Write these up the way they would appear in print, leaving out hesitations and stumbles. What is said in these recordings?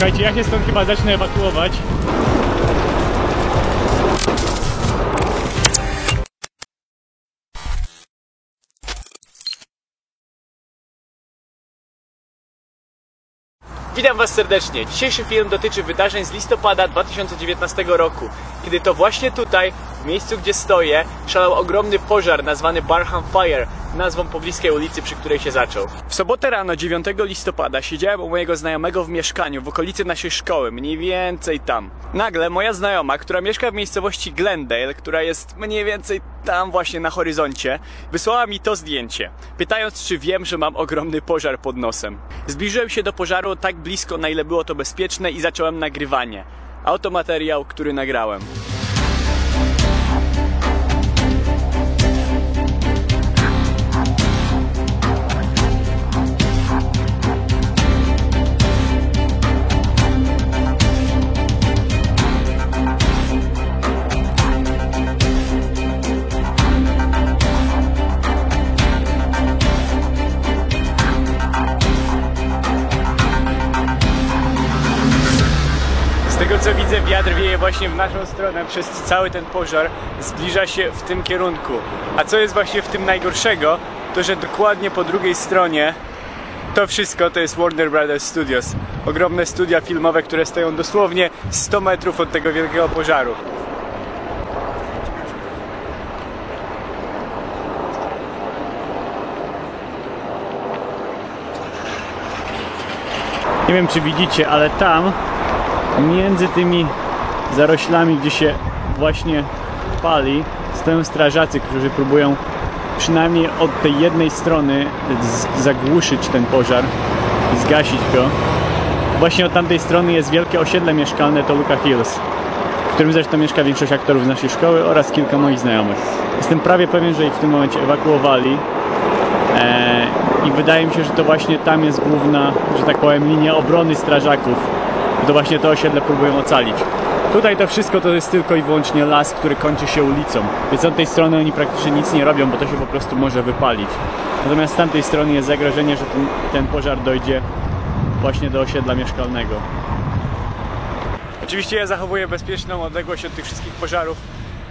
słuchajcie, ja się stąd chyba zacznę ewakuować. Witam Was serdecznie. Dzisiejszy film dotyczy wydarzeń z listopada 2019 roku, kiedy to właśnie tutaj, w miejscu gdzie stoję, szalał ogromny pożar nazwany Barham Fire, nazwą pobliskiej ulicy, przy której się zaczął. W sobotę rano 9 listopada siedziałem u mojego znajomego w mieszkaniu w okolicy naszej szkoły, mniej więcej tam. Nagle moja znajoma, która mieszka w miejscowości Glendale, która jest mniej więcej tam właśnie na horyzoncie, wysłała mi to zdjęcie, pytając, czy wiem, że mam ogromny pożar pod nosem. Zbliżyłem się do pożaru tak blisko, na ile było to bezpieczne, i zacząłem nagrywanie. A oto materiał, który nagrałem. Z tego co widzę, wiatr wieje właśnie w naszą stronę, przez cały ten pożar zbliża się w tym kierunku. A co jest właśnie w tym najgorszego, to że dokładnie po drugiej stronie to wszystko to jest Warner Brothers Studios. Ogromne studia filmowe, które stoją dosłownie 100 metrów od tego wielkiego pożaru. Nie wiem, czy widzicie, ale tam między tymi zaroślami, gdzie się właśnie pali, stoją strażacy, którzy próbują przynajmniej od tej jednej strony zagłuszyć ten pożar i zgasić go. Właśnie od tamtej strony jest wielkie osiedle mieszkalne Toluca Hills, w którym zresztą mieszka większość aktorów z naszej szkoły oraz kilka moich znajomych. Jestem prawie pewien, że ich w tym momencie ewakuowali. I wydaje mi się, że to właśnie tam jest główna, że tak powiem, linia obrony strażaków. To właśnie to osiedle próbują ocalić. Tutaj to wszystko to jest tylko i wyłącznie las, który kończy się ulicą. Więc od tej strony oni praktycznie nic nie robią, bo to się po prostu może wypalić. Natomiast z tamtej strony jest zagrożenie, że ten pożar dojdzie właśnie do osiedla mieszkalnego. Oczywiście ja zachowuję bezpieczną odległość od tych wszystkich pożarów.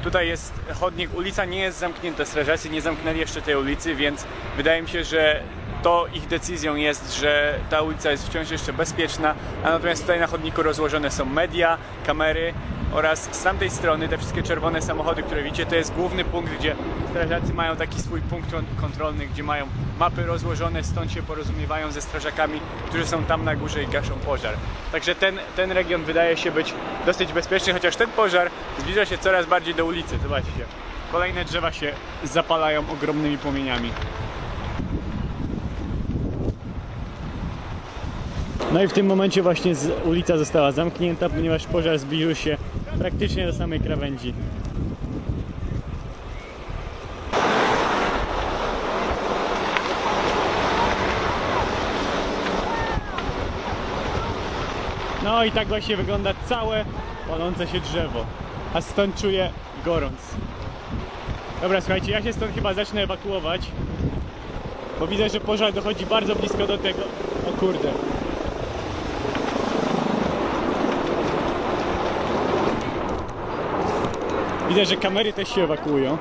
Tutaj jest chodnik, ulica nie jest zamknięta, strażacy nie zamknęli jeszcze tej ulicy, więc wydaje mi się, że to ich decyzją jest, że ta ulica jest wciąż jeszcze bezpieczna, a natomiast tutaj na chodniku rozłożone są media, kamery oraz z tamtej strony te wszystkie czerwone samochody, które widzicie, to jest główny punkt, gdzie strażacy mają taki swój punkt kontrolny, gdzie mają mapy rozłożone, stąd się porozumiewają ze strażakami, którzy są tam na górze i gaszą pożar. Także ten region wydaje się być dosyć bezpieczny, chociaż ten pożar zbliża się coraz bardziej do ulicy. Zobaczcie, kolejne drzewa się zapalają ogromnymi płomieniami. No i w tym momencie właśnie ulica została zamknięta, ponieważ pożar zbliżył się praktycznie do samej krawędzi. No i tak właśnie wygląda całe palące się drzewo, a stąd czuję gorąc. Dobra, słuchajcie, ja się stąd chyba zacznę ewakuować, bo widzę, że pożar dochodzi bardzo blisko do tego. O kurde. Widzę, że kamery też się ewakuują.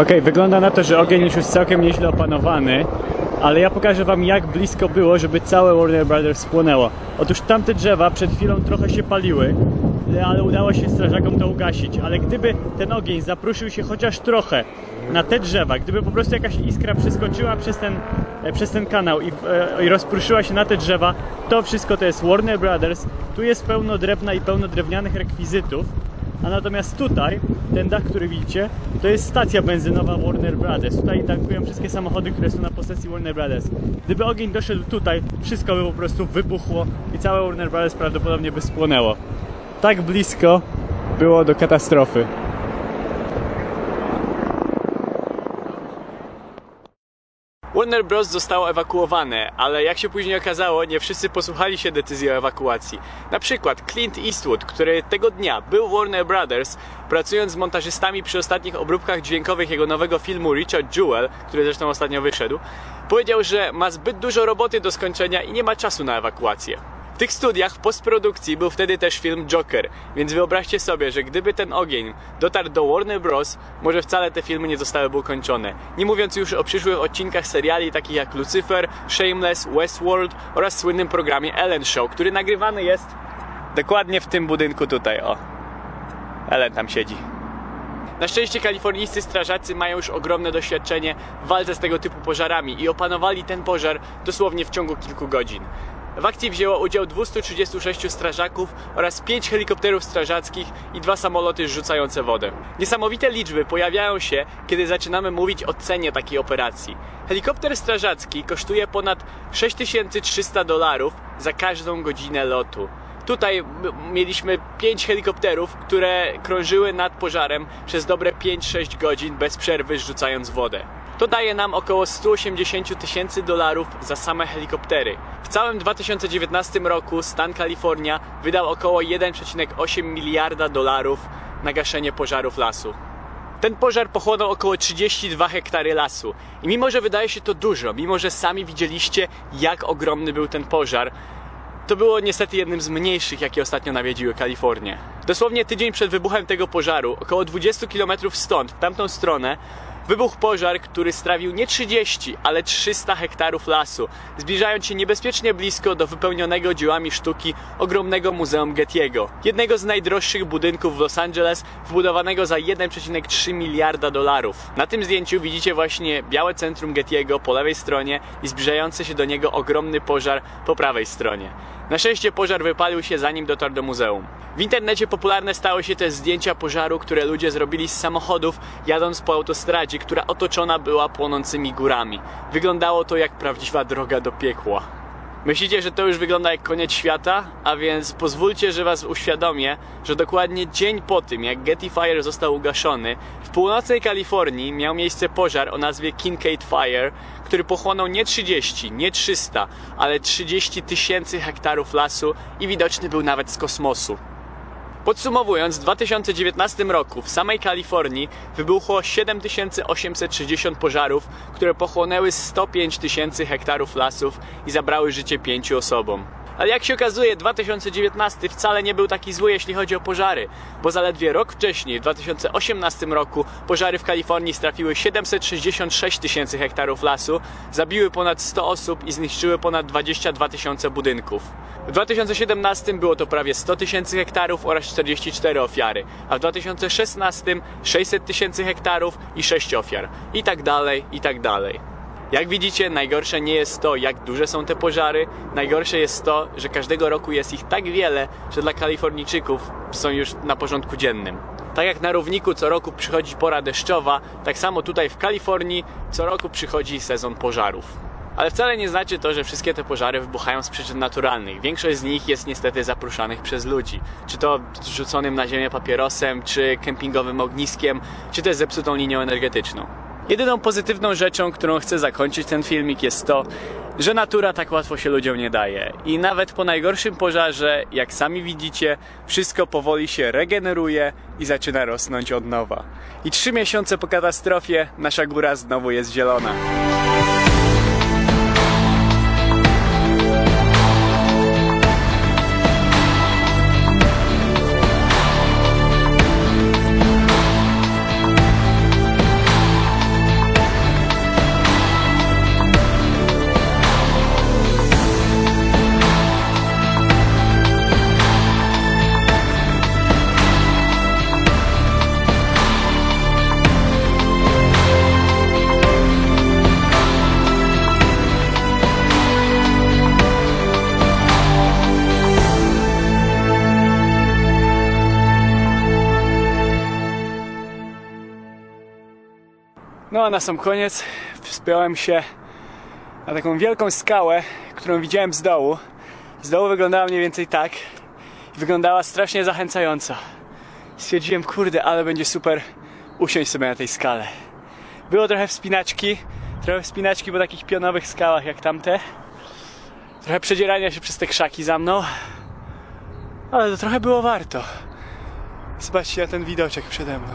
Okej, wygląda na to, że ogień już jest całkiem nieźle opanowany. ale ja pokażę wam, jak blisko było, żeby całe Warner Brothers spłonęło. Otóż tamte drzewa przed chwilą trochę się paliły, ale udało się strażakom to ugasić. Ale gdyby ten ogień zapruszył się chociaż trochę na te drzewa, gdyby po prostu jakaś iskra przeskoczyła przez ten kanał i rozpruszyła się na te drzewa, to wszystko to jest Warner Brothers. Tu jest pełno drewna i pełno drewnianych rekwizytów, a natomiast tutaj, ten dach, który widzicie, to jest stacja benzynowa Warner Brothers. Tutaj tankują wszystkie samochody, które są na posesji Warner Brothers. Gdyby ogień doszedł tutaj, wszystko by po prostu wybuchło i całe Warner Brothers prawdopodobnie by spłonęło. Tak blisko było do katastrofy. Warner Bros. Zostało ewakuowane, ale jak się później okazało, nie wszyscy posłuchali się decyzji o ewakuacji. Na przykład Clint Eastwood, który tego dnia był w Warner Brothers, pracując z montażystami przy ostatnich obróbkach dźwiękowych jego nowego filmu Richard Jewell, który zresztą ostatnio wyszedł, powiedział, że ma zbyt dużo roboty do skończenia i nie ma czasu na ewakuację. W tych studiach w postprodukcji był wtedy też film Joker, więc wyobraźcie sobie, że gdyby ten ogień dotarł do Warner Bros., może wcale te filmy nie zostałyby ukończone. Nie mówiąc już o przyszłych odcinkach seriali takich jak Lucifer, Shameless, Westworld oraz słynnym programie Ellen Show, który nagrywany jest dokładnie w tym budynku tutaj, o. Ellen tam siedzi. Na szczęście kalifornijscy strażacy mają już ogromne doświadczenie w walce z tego typu pożarami i opanowali ten pożar dosłownie w ciągu kilku godzin. W akcji wzięło udział 236 strażaków oraz 5 helikopterów strażackich i 2 samoloty zrzucające wodę. Niesamowite liczby pojawiają się, kiedy zaczynamy mówić o cenie takiej operacji. Helikopter strażacki kosztuje ponad $6300 za każdą godzinę lotu. Tutaj mieliśmy 5 helikopterów, które krążyły nad pożarem przez dobre 5-6 godzin bez przerwy, zrzucając wodę. To daje nam około $180 000 za same helikoptery. W całym 2019 roku stan Kalifornia wydał około $1,8 miliarda na gaszenie pożarów lasu. Ten pożar pochłonął około 32 hektary lasu. I mimo, że wydaje się to dużo, mimo, że sami widzieliście, jak ogromny był ten pożar, to było niestety jednym z mniejszych, jakie ostatnio nawiedziły Kalifornię. Dosłownie tydzień przed wybuchem tego pożaru, około 20 km stąd, w tamtą stronę, wybuchł pożar, który strawił nie 30, ale 300 hektarów lasu, zbliżając się niebezpiecznie blisko do wypełnionego dziełami sztuki ogromnego Muzeum Getty'ego, jednego z najdroższych budynków w Los Angeles, wbudowanego za $1,3 miliarda. Na tym zdjęciu widzicie właśnie białe centrum Getty'ego po lewej stronie i zbliżający się do niego ogromny pożar po prawej stronie. Na szczęście pożar wypalił się, zanim dotarł do muzeum. W internecie popularne stały się też zdjęcia pożaru, które ludzie zrobili z samochodów, jadąc po autostradzie, która otoczona była płonącymi górami. Wyglądało to jak prawdziwa droga do piekła. Myślicie, że to już wygląda jak koniec świata? A więc pozwólcie, że was uświadomię, że dokładnie dzień po tym, jak Getty Fire został ugaszony, w północnej Kalifornii miał miejsce pożar o nazwie Kincade Fire, który pochłonął nie 30, nie 300, ale 30 000 hektarów lasu i widoczny był nawet z kosmosu. Podsumowując, w 2019 roku w samej Kalifornii wybuchło 7860 pożarów, które pochłonęły 105 000 hektarów lasów i zabrały życie 5 osobom. Ale jak się okazuje, 2019 wcale nie był taki zły, jeśli chodzi o pożary, bo zaledwie rok wcześniej, w 2018 roku, pożary w Kalifornii strafiły 766 000 hektarów lasu, zabiły ponad 100 osób i zniszczyły ponad 22 000 budynków. W 2017 było to prawie 100 000 hektarów oraz 44 ofiary, a w 2016 600 000 hektarów i 6 ofiar. I tak dalej, i tak dalej. Jak widzicie, najgorsze nie jest to, jak duże są te pożary, najgorsze jest to, że każdego roku jest ich tak wiele, że dla Kalifornijczyków są już na porządku dziennym. Tak jak na równiku co roku przychodzi pora deszczowa, tak samo tutaj w Kalifornii co roku przychodzi sezon pożarów. Ale wcale nie znaczy to, że wszystkie te pożary wybuchają z przyczyn naturalnych. Większość z nich jest niestety zapruszanych przez ludzi. Czy to rzuconym na ziemię papierosem, czy kempingowym ogniskiem, czy też zepsutą linią energetyczną. Jedyną pozytywną rzeczą, którą chcę zakończyć ten filmik, jest to, że natura tak łatwo się ludziom nie daje. I nawet po najgorszym pożarze, jak sami widzicie, wszystko powoli się regeneruje i zaczyna rosnąć od nowa. I 3 miesiące po katastrofie nasza góra znowu jest zielona. No a na sam koniec wspiąłem się na taką wielką skałę, którą widziałem z dołu. Z dołu wyglądała mniej więcej tak i wyglądała strasznie zachęcająco. Stwierdziłem, kurde, ale będzie super usiąść sobie na tej skale. Było trochę wspinaczki po takich pionowych skałach jak tamte. Trochę przedzierania się przez te krzaki za mną. Ale to trochę było warto. Zobaczcie na ten widoczek przede mną.